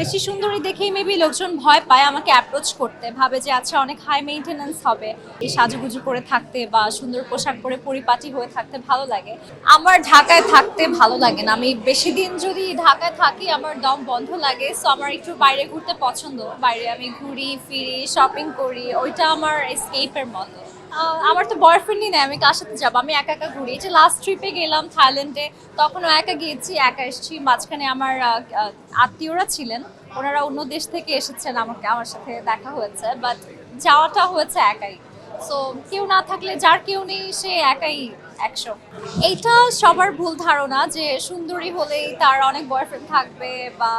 বেশি সুন্দরী দেখেই মেবি লোকজন ভয় পায় আমাকে অ্যাপ্রোচ করতে, ভাবে যে আচ্ছা অনেক হাই মেইনটেনেন্স হবে, এই সাজুগুজু করে থাকতে বা সুন্দর পোশাক পরে পরিপাটি হয়ে থাকতে ভালো লাগে। আমার ঢাকায় থাকতে ভালো লাগে না, আমি বেশি দিন যদি ঢাকায় থাকি আমার দম বন্ধ লাগে। সো আমার একটু বাইরে ঘুরতে পছন্দ, বাইরে আমি ঘুরি ফিরি শপিং করি, ওইটা আমার এসকেপের মতো। আমার তো বয়ফ্রেন্ডই নেই, আমি কার সাথে যাবো, আমি একা একা ঘুরি। এই যে লাস্ট ট্রিপে গেলাম থাইল্যান্ডে, তখনও একা গিয়েছি, একা এসেছি। মাঝখানে আমার আত্মীয়রা ছিলেন, ওনারা অন্য দেশ থেকে এসেছেন, আমার সাথে দেখা হয়েছে, বাট যাওয়াটা হয়েছে একাই। সো কেউ না থাকলে, যার কেউ নেই সে একাই 100। এইটা সবার ভুল ধারণা যে সুন্দরী হলেই তার অনেক বয়ফ্রেন্ড থাকবে বা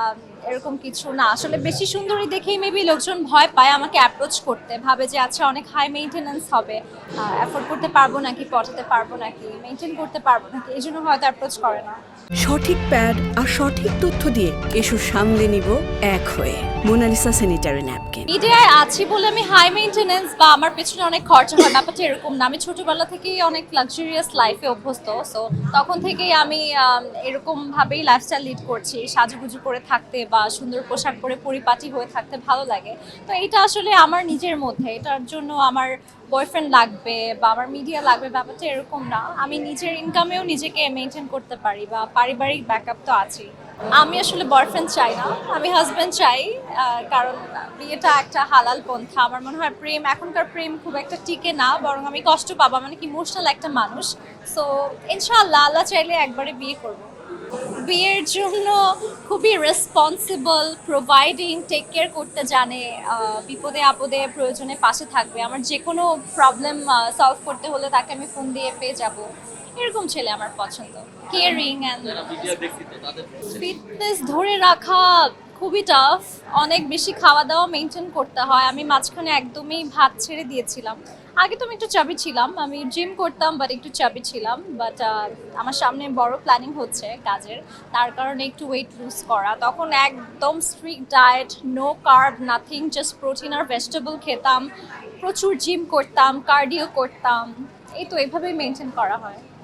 এরকম কিছু না। আসলে বেশি সুন্দরী দেখেই মেবি লোকজন ভয় পায় আমাকে অ্যাপ্রোচ করতে, ভাবে যে আচ্ছা অনেক হাই মেইনটেনেন্স হবে, অ্যাফোর্ড করতে পারবো নাকি, পটাতে পারবো নাকি, মেনটেন করতে পারবো নাকি, এই জন্য হয়তো অ্যাপ্রোচ করে না। সঠিক প্যাড আর সঠিক তথ্য দিয়ে এসব সামলে নিব এক হয়ে। Monalisa sanitary napkin. মিডিয়ায় আছি বলে আমি হাই মেইনটেনেন্স বা আমার পেছনে অনেক খরচা হয়, ব্যাপারটা এরকম না। আমি ছোটবেলা থেকেই অনেক লাক্সারিয়াস লাইফে অভ্যস্ত। সো তখন থেকেই আমি এরকম ভাবেই লাইফস্টাইল লিড করছি, সাজুগুজু করে থাকতে বা সুন্দর পোশাক পরে পরিপাটি হয়ে থাকতে ভালো লাগে। তো এটা আসলে আমার নিজের মধ্যে, এটার জন্য আমার বয়ফ্রেন্ড লাগবে বা আমার মিডিয়া লাগবে, ব্যাপারটা এরকম না। আমি নিজের ইনকামেও নিজেকে মেনটেন করতে পারি বা পারিবারিক ব্যাকআপ তো আছেই। আমি আসলে বয়ফ্রেন্ড চাই না, আমি হাজব্যান্ড চাই। কারণ বিয়েটা একটা হালাল পন্থা। আমার মনে হয় প্রেম, এখনকার প্রেম খুব একটা টিকে না, বরং আমি কষ্ট পাবো, মানে কি ইমোশনাল একটা মানুষ। সো ইনশাআল্লাহ আল্লাহ চাইলে একবারে বিয়ে করব। বিয়ের জন্য খুবই রেসপন্সিবল, প্রোভাইডিং, টেক কেয়ার করতে জানে, বিপদে আপদে প্রয়োজনে পাশে থাকবে, আমার যে কোনো প্রবলেম সলভ করতে হলে তাকে আমি ফোন দিয়ে পেয়ে যাব, এরকম ছেলে আমার পছন্দ। কেয়ারিং অ্যান্ড ফিটনেস ধরে রাখা খুবই টাফ, অনেক বেশি খাওয়া দাওয়া মেনটেন করতে হয়। আমি মাঝখানে একদমই ভাত ছেড়ে দিয়েছিলাম। আগে তো আমি একটু চাবি ছিলাম, আমি জিম করতাম বাট একটু চাবি ছিলাম। বাট আমার সামনে বড় প্ল্যানিং হচ্ছে কাজের, তার কারণে একটু ওয়েট লুজ করা। তখন একদম strict diet, no carb nothing, just protein আর ভেজিটেবল খেতাম, প্রচুর জিম করতাম, কার্ডিও করতাম। এই তো এইভাবেই মেনটেন করা হয়।